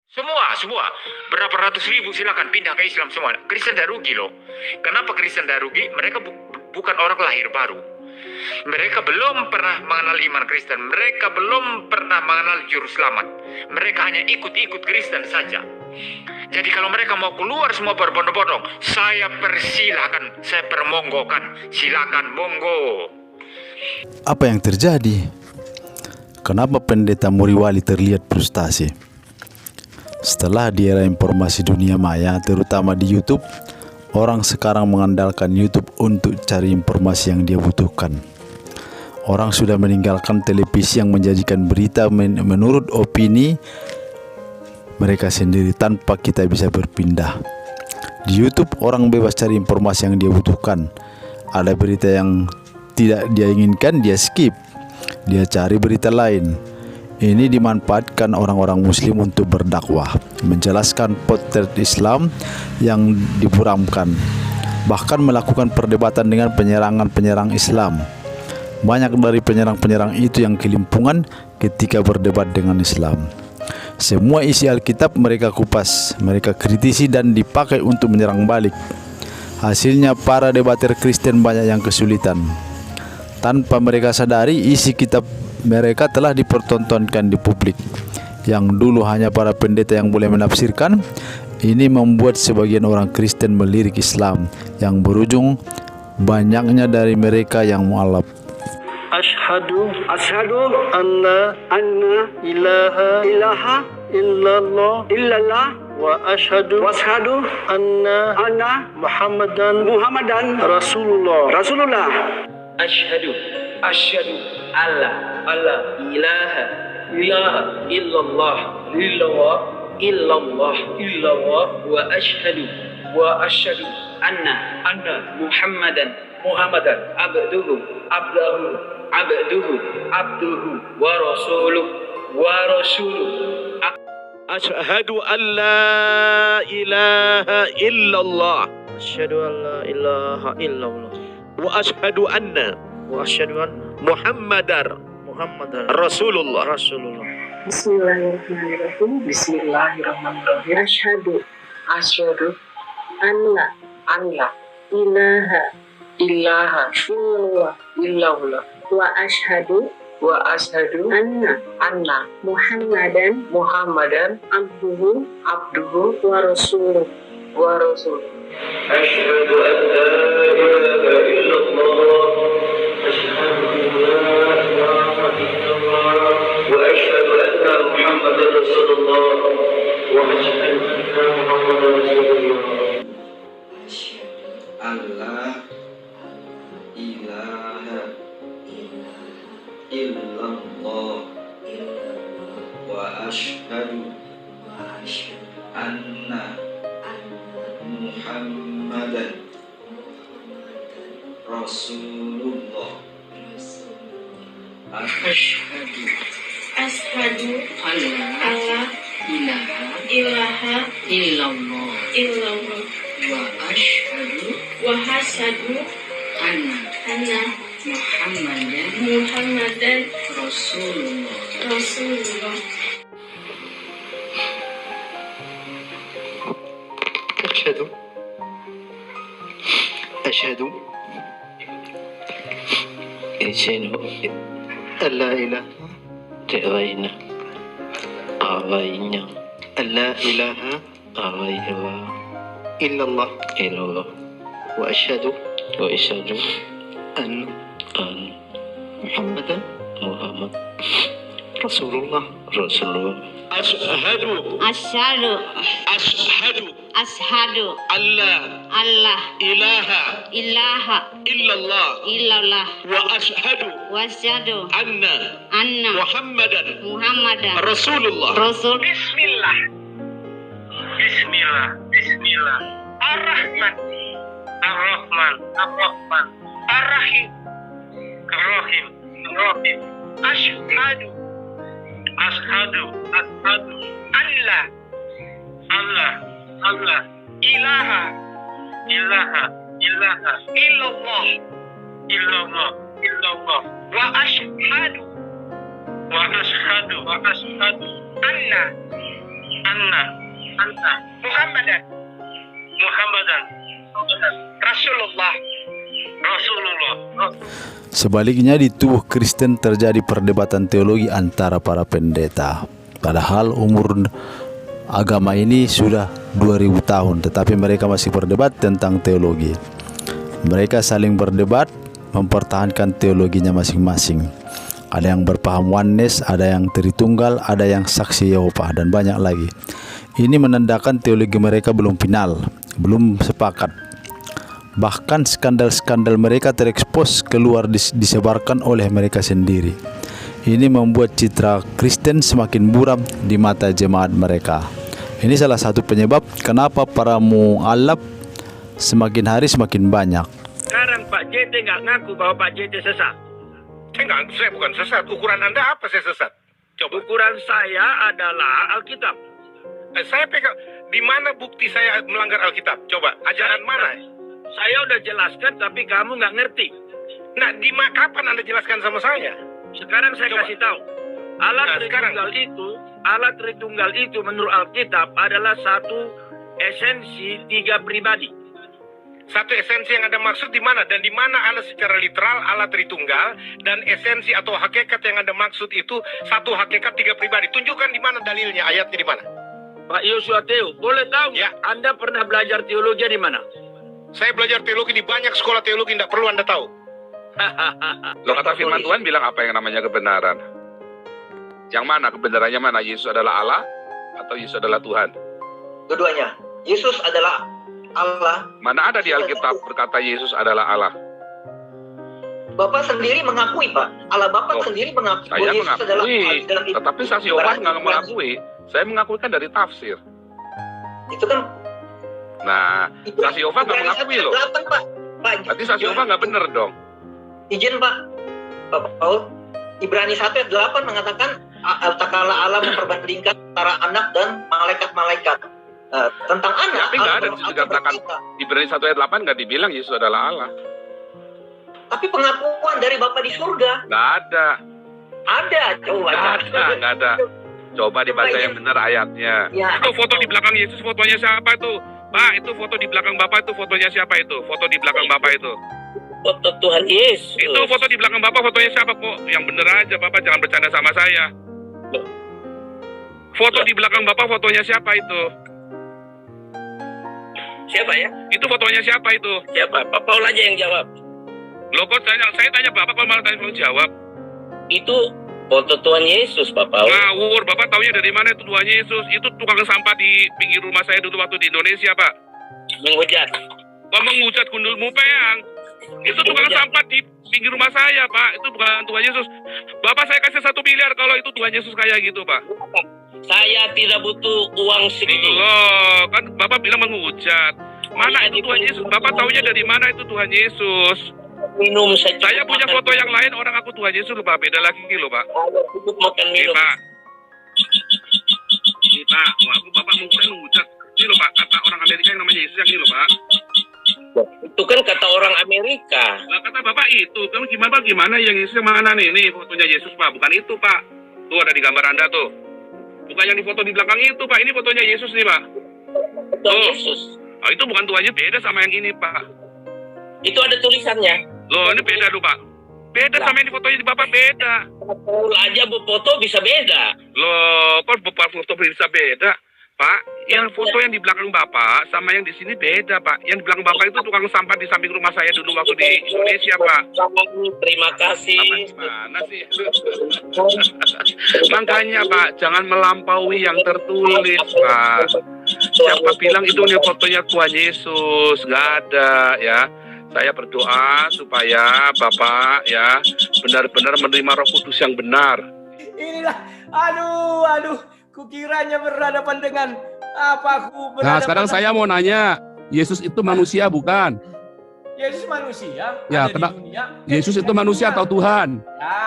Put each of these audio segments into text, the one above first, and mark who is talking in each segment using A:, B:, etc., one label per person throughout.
A: Semua. Berapa ratus ribu silakan pindah ke Islam semua. Kristen tidak rugi loh. Kenapa Kristen tidak rugi? Mereka bukan orang lahir baru. Mereka belum pernah mengenal iman Kristen. Mereka belum pernah mengenal juru selamat. Mereka hanya ikut-ikut Kristen saja. Jadi kalau mereka mau keluar semua berbondong-bondong, saya persilahkan, saya permonggokan. Silakan, monggo.
B: Apa yang terjadi? Kenapa pendeta Muriwali terlihat frustasi? Setelah di era informasi dunia maya, terutama di YouTube, orang sekarang mengandalkan YouTube untuk cari informasi yang dia butuhkan. Orang sudah meninggalkan televisi yang menyajikan berita menurut opini mereka sendiri tanpa kita bisa berpindah. Di YouTube orang bebas cari informasi yang dia butuhkan. Ada berita yang tidak dia inginkan, dia skip. Dia cari berita lain. Ini dimanfaatkan orang-orang muslim untuk berdakwah, menjelaskan potret Islam yang diburamkan, bahkan melakukan perdebatan dengan penyerang Islam. Banyak dari penyerang itu yang kelimpungan ketika berdebat dengan Islam. Semua isi Alkitab mereka kupas, mereka kritisi dan dipakai untuk menyerang balik. Hasilnya para debater Kristen banyak yang kesulitan. Tanpa mereka sadari, isi kitab mereka telah dipertontonkan di publik. Yang dulu hanya para pendeta yang boleh menafsirkan, ini membuat sebagian orang Kristen melirik Islam, yang berujung banyaknya dari mereka yang mualaf.
C: Ashhadu anna ilaha illallah wa ashhadu anna Muhammadan Rasulullah. Ashhadu alla ilaha illallah wa ashhadu anna Muhammadan abduhu wa rasuluh. Ashhadu an la ilaha illallah. Ashhadu an la ilaha illallah. Wa ashhadu anna Muhammadar Rasulullah.
D: Bismillahirrahmanirrahim. Asyhadu anna ilaha illallah wa asyhadu anna Muhammadan abduhu wa rasuluh.
C: Asyhadu an la ilaha illallah. Asyhadu an la ilaha illallah wa asyhadu anna Muhammadan Rasulullah. Wa asyhadu anna Muhammadan Rasulullah. Allah ilaha illallah wa asyhadu anna Muhammadan Rasulullah.
D: Ashhadu alla ilaha illallah wa asyhadu anna Muhammadan Rasulullah.
C: أشهد أن لا إله إلا الله وأشهد أن محمد رسول الله. أشهد أن لا إله إلا الله وأشهد أن محمدا رسول الله. Bismillah. Ar-Rahman. Ar-Rahim. Ashhadu Allah ilaha illallah wa ashhadu Anna. Muhammadan. Rasulullah.
B: Sebaliknya di tubuh Kristen terjadi perdebatan teologi antara para pendeta. Padahal umur agama ini sudah 2000 tahun, tetapi mereka masih berdebat tentang teologi. Mereka saling berdebat, mempertahankan teologinya masing-masing. Ada yang berpaham oneness, ada yang Tritunggal, ada yang saksi Yehova, dan banyak lagi. Ini menandakan teologi mereka belum final, belum sepakat. Bahkan skandal-skandal mereka terekspos keluar, disebarkan oleh mereka sendiri. Ini membuat citra Kristen semakin buram di mata jemaat mereka. Ini salah satu penyebab kenapa para mu'alaf semakin hari semakin banyak.
E: Sekarang Pak JT nggak ngaku bahwa Pak JT sesat.
C: Saya bukan sesat. Ukuran Anda apa saya sesat? Coba.
E: Ukuran saya adalah Alkitab.
C: Saya pegang. Di mana bukti saya melanggar Alkitab? Coba. Ajaran mana?
E: Saya udah jelaskan tapi kamu nggak ngerti.
C: Nah, kapan Anda jelaskan sama saya?
E: Sekarang saya
C: Coba.
E: kasih tahu. Alat Tritunggal itu menurut Alkitab adalah satu esensi tiga pribadi.
C: Satu esensi yang Anda maksud di mana? Dan di mana Anda secara literal alat Tritunggal dan esensi atau hakikat yang Anda maksud itu satu hakikat tiga pribadi. Tunjukkan di mana dalilnya, ayatnya di mana?
E: Pak Yosua Teo, boleh tahu
C: Ya.
E: Anda pernah belajar teologi di mana?
C: Saya belajar teologi di banyak sekolah teologi, tidak perlu Anda tahu.
F: Loh, kata firman Tuhan bilang apa yang namanya kebenaran? Yang mana kebenarannya mana? Yesus adalah Allah atau Yesus adalah Tuhan?
G: Dua-duanya. Yesus adalah Allah.
F: Mana ada di Alkitab berkata Yesus adalah Allah?
G: Bapak sendiri mengakui, Pak. Allah Bapak sendiri mengakui
F: Saya
G: bahwa Yesus adalah
F: mengakui,
G: Allah. Dalam
F: tetapi saksi Yehova nggak mengakui. Saya mengakui kan dari tafsir.
G: Itu kan
F: Nah, saksi Yehova nggak
G: Ibrani
F: mengakui
G: 1 ayat
F: loh.
G: 8, Pak.
F: Berarti saksi Yehova nggak benar dong.
G: Izin, Pak. Bapak Paul. Ibrani 1 ayat 8 mengatakan tak kala Allah memperbandingkan antara anak dan malaikat-malaikat. Tentang anak,
F: Tapi nggak ada
G: Allah
F: dikatakan
G: berkata.
F: di Ibrani 1 ayat 8 nggak dibilang Yesus adalah Allah.
G: Tapi pengakuan dari Bapak di surga
F: Nggak ada.
G: ada. Coba.
F: Nggak ada. Coba dibaca yang benar ayatnya.
G: Ya.
H: Itu foto di belakang Yesus, fotonya siapa itu? Pak, itu foto di belakang Bapak itu fotonya siapa itu? Foto di belakang Bapak itu.
E: Foto Tuhan Yesus.
H: Itu foto di belakang Bapak fotonya siapa kok? Yang bener aja Bapak, jangan bercanda sama saya. Foto di belakang Bapak fotonya siapa itu?
E: Siapa ya?
H: Itu fotonya siapa itu?
E: Siapa? Pak Paul aja yang jawab.
H: Loh kok saya tanya Bapak kok malah tanya jawab?
E: Itu foto Tuhan Yesus, Pak Paul.
H: Ngawur, Bapak taunya dari mana itu Tuhan Yesus? Itu tukang sampah di pinggir rumah saya dulu waktu di Indonesia, Pak.
E: Menghujat.
H: Kok mengucat gundul mupeyang? Itu tukang sampah di pinggir rumah saya, Pak. Itu bukan Tuhan Yesus. Bapak saya kasih 1 miliar kalau itu Tuhan Yesus kayak gitu, Pak.
E: Saya tidak butuh uang segitu.
H: Loh, kan Bapak bilang menghujat. Mana itu Tuhan Yesus? Bapak taunya dari mana itu Tuhan Yesus?
E: Minum saja.
H: Saya punya foto yang lain, orang aku Tuhan Yesus loh, Pak. Beda lagi loh, Pak.
E: Cukup makan minum.
H: Pak. Ini, Pak. Aku Bapak menghujat. Ini loh, Pak. Kata orang Amerika yang namanya Yesus yang ini loh, Pak.
E: Itu kan kata orang Amerika.
H: Lah, kata Bapak itu. Kamu gimana yang Yesus yang mana nih? Ini fotonya Yesus, Pak. Bukan itu, Pak. Tuh ada di gambar Anda tuh. Bukan yang di foto di belakang itu, Pak. Ini fotonya Yesus nih, Pak.
E: Tuhan Yesus.
H: Oh, itu bukan Tuhannya, beda sama yang ini, Pak.
E: Itu ada tulisannya.
H: Loh, ini beda loh, Pak. Beda sama yang di fotonya di Bapak, beda.
E: Paul aja berfoto bisa beda.
H: Loh, kok Bapak foto bisa beda? Pak, yang foto yang di belakang Bapak sama yang di sini beda, Pak. Yang di belakang Bapak itu tukang sampah di samping rumah saya dulu waktu di Indonesia, Pak.
E: Terima kasih.
H: Bapak gimana sih? Makanya, Pak, jangan melampaui yang tertulis, Pak. Siapa bilang itu nih fotonya Tuhan Yesus? Nggak ada, ya. Saya berdoa supaya Bapak, ya, benar-benar menerima Roh Kudus yang benar.
I: Inilah, aduh, kukiranya berhadapan dengan apa aku berhadapan.
J: Nah, sekarang saya mau nanya, Yesus itu manusia bukan?
I: Yesus manusia.
J: Ya,
I: ada
J: kenapa?
I: di dunia.
J: Yesus
I: Ketika
J: itu
I: di
J: manusia
I: dunia-
J: atau Tuhan?
I: Ya,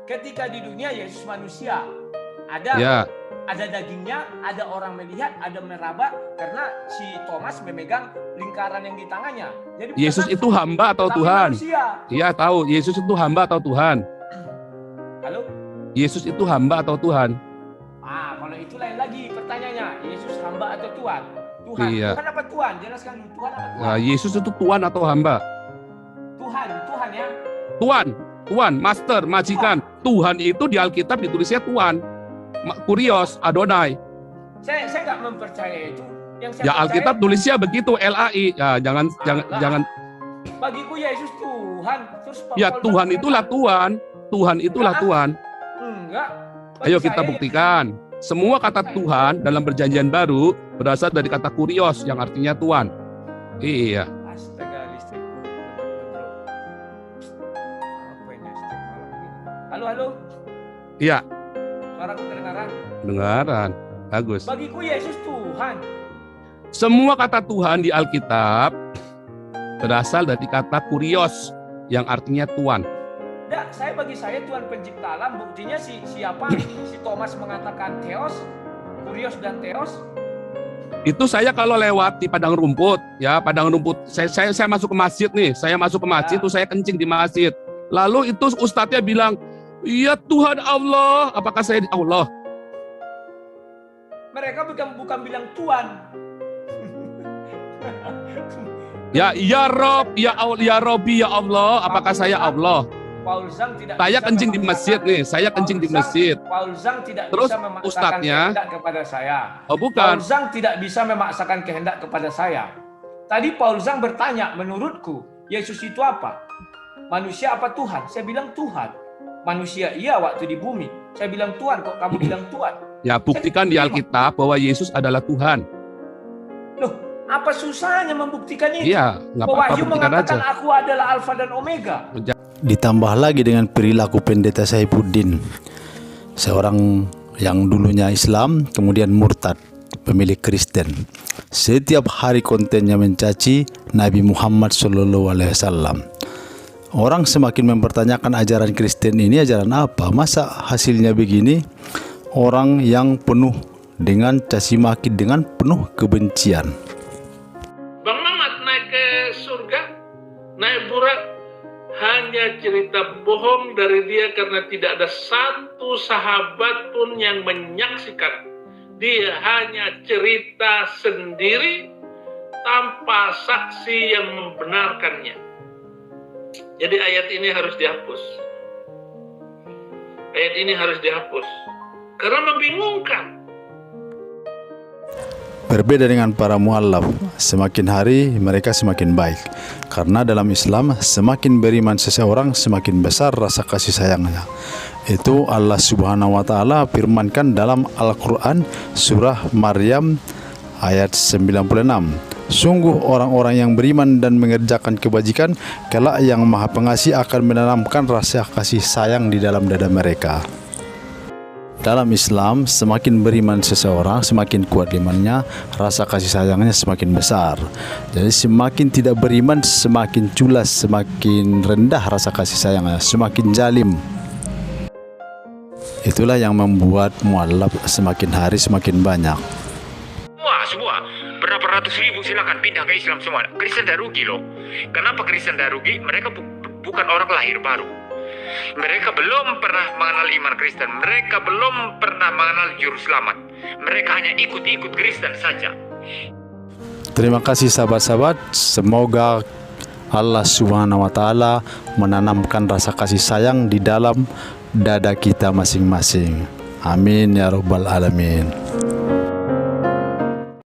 I: ketika di dunia Yesus manusia. Ada
J: Ya,
I: ada dagingnya, ada orang melihat, ada meraba karena si Thomas memegang lingkaran yang di tangannya. Jadi bukan
J: Yesus
I: langsung,
J: itu hamba atau
I: tapi
J: Tuhan?
I: manusia.
J: Iya tahu, Yesus itu hamba atau Tuhan?
I: Halo?
J: Yesus itu hamba atau Tuhan?
I: Kalau itu lain lagi pertanyaannya. Yesus hamba atau Tuhan? Tuhan.
J: Iya.
I: Tuhan apa Tuhan? Jelaskan dulu, Tuhan apa Tuhan?
J: Nah, Yesus itu Tuhan atau hamba?
I: Tuhan ya.
J: Tuhan, master, majikan. Tuhan itu di Alkitab ditulisnya Tuhan. Kurios, Adonai.
I: Saya nggak mempercayai itu. Yang saya
J: Ya Alkitab
I: percaya,
J: tulisnya begitu, LAI. Ya jangan.
I: bagiku Yesus Tuhan. Terus
J: Ya
I: Paul
J: Tuhan
I: bilang,
J: itulah Tuhan. Tuhan itulah Tuhan.
I: Enggak. Bagi
J: Ayo kita
I: saya,
J: buktikan. Semua kata Tuhan dalam perjanjian baru berasal dari kata kurios yang artinya Tuhan. Iya.
I: Astaga, listrikku. Apa ini listrik malam ini? Halo.
J: Iya,
I: Suaraku kedengaran.
J: dengaran. Bagus.
I: Bagiku Yesus Tuhan.
J: Semua kata Tuhan di Alkitab berasal dari kata kurios yang artinya Tuhan.
I: Enggak, bagi saya Tuhan pencipta alam. Buktinya siapa? Si Thomas mengatakan Theos, Kurios dan Theos.
J: Itu saya kalau lewat di padang rumput, ya padang rumput. Saya masuk ke masjid nih. Saya masuk ke masjid, itu saya kencing di masjid. Lalu itu ustadznya bilang, iya Tuhan Allah. Apakah saya Allah?
I: Mereka bukan bilang Tuhan.
J: Ya Rob, ya Robi, ya Allah. Apakah saya Allah?
I: Paul Zhang tidak
J: Saya
I: bisa
J: kencing di
I: memaksakan-
J: masjid nih. Saya kencing di masjid.
I: Paul Zhang tidak
J: Terus
I: bisa memaksakan
J: ustadznya,
I: kehendak kepada saya.
J: Oh
I: Paul
J: bukan.
I: Zhang tidak bisa memaksakan kehendak kepada saya. Tadi Paul Zhang bertanya, menurutku Yesus itu apa? Manusia apa Tuhan? Saya bilang Tuhan. Manusia iya waktu di bumi. Saya bilang Tuhan, kok kamu bilang Tuhan?
J: Ya buktikan di Alkitab bahwa Yesus adalah Tuhan.
I: Loh, apa susahnya membuktikan itu?
J: Iya, nggak apa-apa,
I: Wahyu
J: buktikan
I: mengatakan
J: aja.
I: aku adalah Alfa dan Omega.
B: Ditambah lagi dengan perilaku pendeta Saifuddin, seorang yang dulunya Islam kemudian murtad, pemilik Kristen. Setiap hari kontennya mencaci Nabi Muhammad SAW. Orang semakin mempertanyakan ajaran Kristen ini ajaran apa? Masa hasilnya begini? Orang yang penuh dengan caci maki, dengan penuh kebencian.
K: Bang Mamat naik ke surga, naik burak, hanya cerita bohong dari dia karena tidak ada satu sahabat pun yang menyaksikan. Dia hanya cerita sendiri tanpa saksi yang membenarkannya. Jadi ayat ini harus dihapus. Ayat ini harus dihapus. Karena membingungkan.
B: Berbeda dengan para mu'allaf, semakin hari mereka semakin baik. Karena dalam Islam, semakin beriman seseorang, semakin besar rasa kasih sayangnya. Itu Allah Subhanahu wa Ta'ala firmankan dalam Al-Quran surah Maryam ayat 96. Sungguh orang-orang yang beriman dan mengerjakan kebajikan, kelak yang Maha Pengasih akan menanamkan rasa kasih sayang di dalam dada mereka. Dalam Islam, semakin beriman seseorang, semakin kuat imannya, rasa kasih sayangnya semakin besar. Jadi semakin tidak beriman, semakin culas, semakin rendah rasa kasih sayangnya, semakin zalim. Itulah yang membuat mu'allaf semakin hari semakin banyak.
A: Semua. Berapa ratus ribu silakan pindah ke Islam semua. Kristen dah rugi loh. Kenapa Kristen dah rugi? Mereka bukan orang lahir baru. Mereka belum pernah mengenal iman Kristen. Mereka belum pernah mengenal juru selamat. Mereka hanya ikut-ikut Kristen saja.
B: Terima kasih sahabat-sahabat. Semoga Allah Subhanahu wa Ta'ala menanamkan rasa kasih sayang di dalam dada kita masing-masing. Amin ya rabbal alamin.